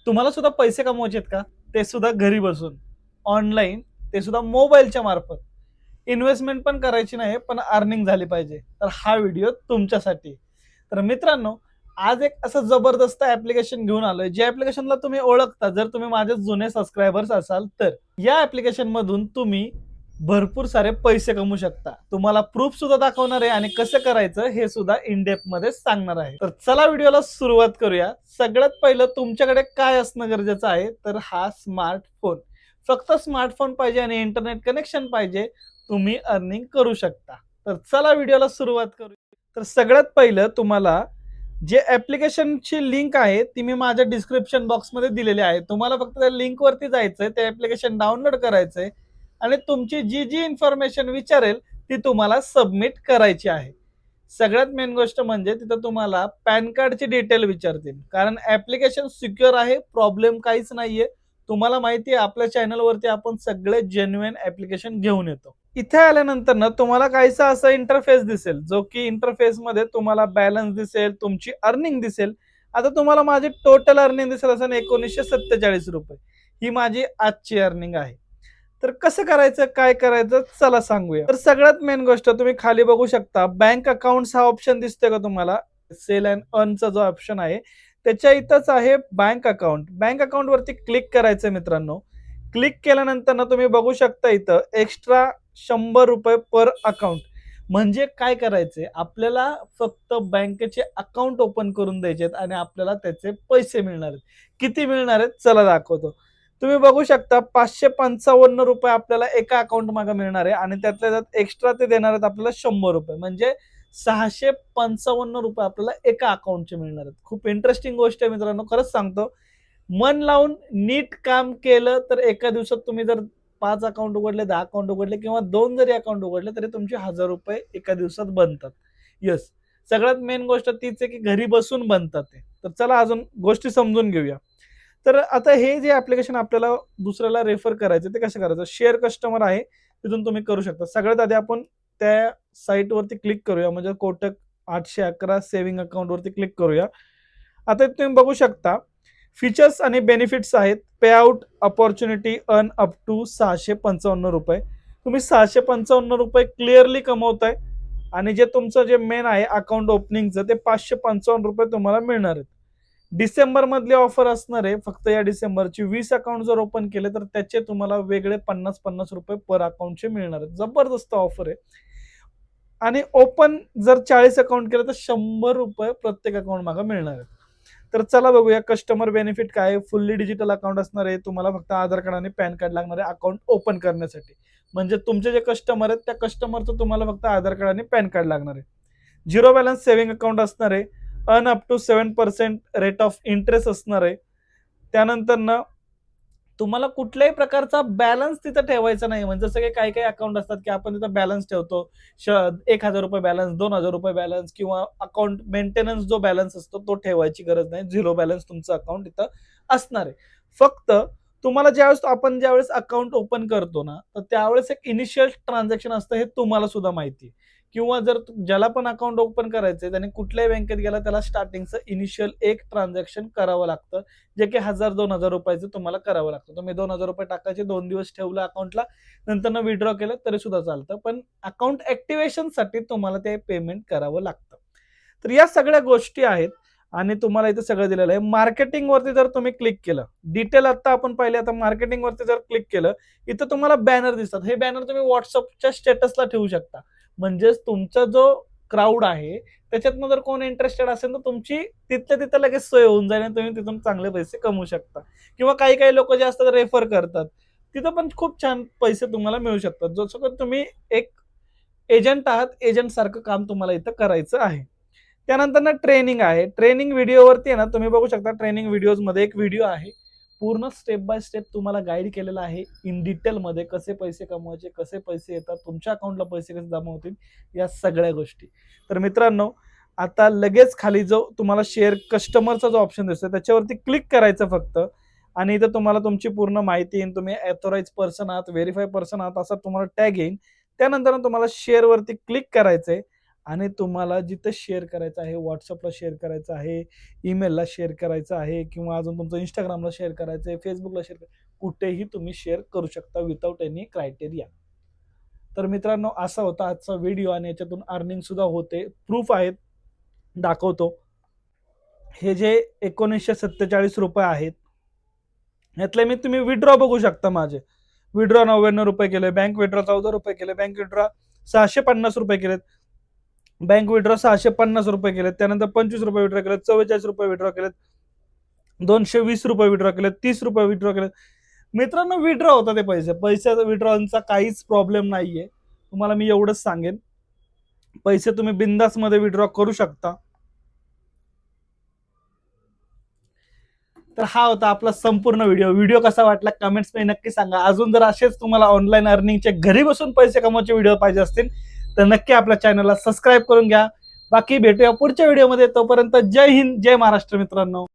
तुम्हाला सुद्धा पैसे कमवायचे आहेत का? ते सुद्धा घरी बसून, ऑनलाईन, ते सुद्धा मोबाईलच्या मार्फत. इन्व्हेस्टमेंट पण करायची नाही, पण अर्निंग झाली पाहिजे. तर हा व्हिडिओ तुमच्यासाठी. तर मित्रांनो, आज एक असं जबरदस्त ॲप्लिकेशन घेऊन आलोय, जे ॲप्लिकेशनला तुम्ही ओळखता जर तुम्ही माझे जुने सबस्क्रायबर्स असाल तर. या ॲप्लिकेशनमधून तुम्ही भरपूर सारे पैसे कमवू शकता. तुम्हाला प्रूफ सुद्धा दाखवणार आहे आणि कसं करायचं हे सुद्धा इन डेप्थमध्ये सांगणार आहे. तर चला व्हिडिओला सुरुवात करूया. सगळ्यात पहिलं तुमच्याकडे काय असणं गरजेचं आहे, तर हा स्मार्टफोन. फक्त स्मार्टफोन पाहिजे आणि इंटरनेट कनेक्शन पाहिजे. तुम्ही अर्निंग करू शकता. तर चला व्हिडिओला सुरुवात करूया. तर सगळ्यात पहिलं तुम्हाला जे ॲप्लिकेशनची लिंक आहे, ती मी माझ्या डिस्क्रिप्शन बॉक्समध्ये दिलेली आहे. तुम्हाला फक्त त्या लिंकवरती जायचंय, ते ॲप्लिकेशन डाउनलोड करायचंय आणि तुमची जी इन्फॉर्मेशन विचारेल, ती तुम्हाला सबमिट करायची आहे. सगळ्यात मेन गोष्ट म्हणजे तिथं तुम्हाला पॅन कार्डची डिटेल विचारतील. कारण ॲप्लिकेशन सिक्युअर आहे, प्रॉब्लेम काहीच नाहीये. तुम्हाला माहिती आहे आपल्या चॅनलवरती आपण सगळे जेन्युइन ॲप्लिकेशन घेऊन येतो. इथे आल्यानंतर ना तुम्हाला काहीसा असा इंटरफेस दिसेल, जो की इंटरफेसमध्ये तुम्हाला बॅलन्स दिसेल, तुमची अर्निंग दिसेल. आता तुम्हाला माझी टोटल अर्निंग दिसेल असं ₹1947. ही माझी आजची अर्निंग आहे. तर कसं करायचं, काय करायचं चला सांगूया. तर सगळ्यात मेन गोष्ट तुम्ही खाली बघू शकता बँक अकाउंट्स हा ऑप्शन दिसतोय का तुम्हाला? सेल अँड अर्नचा जो ऑप्शन आहे, त्याच्या इथंच आहे बँक अकाउंट. बँक अकाउंटवरती क्लिक करायचं मित्रांनो. क्लिक केल्यानंतर ना तुम्ही बघू शकता इथं एक्स्ट्रा ₹100 पर अकाउंट. म्हणजे काय करायचंय, आपल्याला फक्त बँकेचे अकाउंट ओपन करून द्यायचे आहेत आणि आपल्याला त्याचे पैसे मिळणार आहेत. किती मिळणार आहेत? चला दाखवतो. तुम्ही बघू शकता ₹555 आपल्याला एका अकाउंट मागे मिळणार आहे आणि त्यातल्या त्यात एक्स्ट्रा ते देणार आहेत आपल्याला ₹100 म्हणजे ₹655 आपल्याला एका अकाउंटचे मिळणार आहेत. खूप इंटरेस्टिंग गोष्ट आहे मित्रांनो, खरंच सांगतो. मन लावून नीट काम केलं तर एका दिवसात तुम्ही जर 5 अकाउंट उघडले, 10 अकाउंट उघडले किंवा 2 जरी अकाउंट उघडले तरी तुमचे ₹1000 एका दिवसात बनतात. येस. सगळ्यात मेन गोष्ट तीच आहे की घरी बसून बनतात ते. तर चला अजून गोष्टी समजून घेऊया. तर आता हे जे ॲप्लिकेशन आपल्याला दुसऱ्याला रेफर करायचं ते कसं करायचं? शेअर कस्टमर आहे, तिथून तुम्ही करू शकता. सगळ्यात आधी आपण त्या साइटवरती क्लिक करूया म्हणजे कोटक 811 सेव्हिंग अकाउंटवरती क्लिक करूया. आता इथे तुम्ही बघू शकता फीचर्स आणि बेनिफिट्स आहेत. Payout opportunity earn up to ₹655. तुम्ही ₹655 क्लिअरली कमवताय आणि जे तुमचं जे मेन आहे अकाउंट ओपनिंगचं ते ₹555 तुम्हाला मिळणार आहेत. डिसेंबरमधली ऑफर असणार आहे. फक्त या डिसेंबरची 20 अकाउंट जर ओपन केले तर त्याचे तुम्हाला वेगळे ₹50-50 पर अकाउंटचे मिळणार आहेत. जबरदस्त ऑफर आहे. आणि ओपन जर 40 अकाउंट केलं तर ₹100 प्रत्येक अकाउंट मागे मिळणार आहेत. तर चला बघूया कस्टमर बेनिफिट काय आहे. फुल्ली डिजिटल अकाउंट असणार आहे. तुम्हाला फक्त आधार कार्ड आणि पॅन कार्ड लागणार आहे अकाउंट ओपन करण्यासाठी. म्हणजे तुमचे जे कस्टमर आहेत त्या कस्टमरचं तुम्हाला फक्त आधार कार्ड आणि पॅन कार्ड लागणार आहे. झिरो बॅलन्स सेव्हिंग अकाउंट असणार आहे. Earn up to 7% rate of interest असणार आहे. त्यानंतर ना तुम्हाला कुठल्याही प्रकारचा बॅलन्स तिथं ठेवायचा नाही. म्हणजे जसं की काही-काही अकाउंट असतात, की आपण तिथं बॅलन्स ठेवतो. ₹1000 बॅलन्स, ₹2000 बॅलन्स किंवा अकाउंट मेंटेनन्स जो बॅलन्स असतो तो ठेवायची गरज नाही. झिरो बॅलन्स तुमचं अकाउंट तिथं असणार आहे. फक्त तुम्हाला ज्यावेळेस अकाउंट ओपन करतो ना, तर त्यावेळेस एक इनिशियल ट्रान्झॅक्शन असतं हे तुम्हाला सुद्धा माहिती आहे. किंवा जर ज्याला पण अकाउंट ओपन करायचंय त्याने कुठल्याही बँकेत गेला त्याला स्टार्टिंगचं इनिशियल एक ट्रान्झॅक्शन करावं लागतं. जे की ₹1000-2000 तुम्हाला करावं लागतं. तुम्ही ₹2000 टाकायचे 2 दिवस ठेवलं अकाउंटला, नंतर विथड्रॉ केलं तरी सुद्धा चालतं. पण अकाउंट ॲक्टिव्हेशनसाठी तुम्हाला ते पेमेंट करावं लागतं. तर या सगळ्या गोष्टी आहेत आणि तुम्हाला इथे सगळं दिलेलं आहे. मार्केटिंगवरती जर तुम्ही क्लिक केलं, डिटेल आता आपण पाहिले. आता मार्केटिंगवरती जर क्लिक केलं, इथं तुम्हाला बॅनर दिसतात. हे बॅनर तुम्ही WhatsAppच्या स्टेटसला ठेवू शकता. म्हणजेच तुमचा जो क्राउड आहे, त्याच्यातनं जर कोण इंटरेस्टेड असेल, तर तुमची तिथल्या तिथं लगेच सोय होऊन जाईल आणि तुम्ही तिथून चांगले पैसे कमवू शकता. किंवा काही-काही लोकं जे असतात रेफर करतात. तिथं पण खूप छान पैसे तुम्हाला मिळू शकतात. जसं की तुम्ही एक एजंट आहात, एजंटसारखं काम तुम्हाला इथं करायचं आहे. त्यानंतर ना ट्रेनिंग आहे. ट्रेनिंग व्हिडिओवरती आहे ना, तुम्ही बघू शकता ट्रेनिंग व्हिडिओजमध्ये एक व्हिडिओ आहे. पूर्ण स्टेप बाय स्टेप तुम्हाला गाईड केलेलं आहे. इन डिटेलमध्ये कसे पैसे कमवायचे, कसे पैसे येतात, तुमच्या अकाउंटला पैसे कसे जमा होतील, या सगळ्या गोष्टी. तर मित्रांनो, आता लगेच खाली जो तुम्हाला शेअर कस्टमरचा जो ऑप्शन दिसतोय त्याच्यावरती क्लिक करायचं फक्त आणि इथं तुम्हाला तुमची पूर्ण माहिती येईल. तुम्ही ऑथराइज्ड पर्सन आहात, व्हेरिफाय पर्सन आहात असा तुम्हाला टॅग येईल. त्यानंतर तुम्हाला शेअरवरती क्लिक करायचंय आणि तुम्हाला जिथं शेअर करायचं आहे, WhatsAppला शेअर करायचं आहे, ईमेलला शेअर करायचं आहे किंवा अजून तुमचं Instagramला शेअर करायचं आहे, Facebookला शेअर कुठेही तुम्ही शेअर करू शकता विथआऊट एनी क्रायटेरिया. तर मित्रांनो असा होता आजचा व्हिडिओ आणि याच्यातून अर्निंग सुद्धा होते. प्रूफ आहेत, दाखवतो. हे जे ₹1947 आहेत, यातले मी तुम्ही विड्रॉ बघू शकता माझे. विड्रॉ ₹99 केले, बँक विड्रॉ ₹14 केले, बँक विड्रॉ ₹650 केलेत, बँक विड्रॉ ₹650 केलेत, त्यानंतर ₹25 विड्रॉ केलेत, ₹44 विड्रॉ केलेत, ₹220 विड्रॉ केलेत, ₹30 विड्रॉ केलेत. मित्रांनो विड्रॉ होता ते पैसे. पैशाचा विड्रॉचा काहीच प्रॉब्लेम नाहीये. तुम्हाला मी एवढंच सांगेन. पैसे तुम्ही बिंदासमध्ये विड्रॉ करू शकता. तर हा होता आपला संपूर्ण व्हिडिओ. व्हिडिओ कसा वाटला कमेंट्समध्ये नक्की सांगा. अजून जर असेच तुम्हाला ऑनलाईन अर्निंगचे घरी बसून पैसे कमवायचे व्हिडिओ पाहिजे असतील तर नक्की आपल्या चॅनलला सबस्क्राईब करून घ्या. बाकी भेटूया पुढच्या व्हिडिओमध्ये. तोपर्यंत जय हिंद, जय महाराष्ट्र मित्रांनो.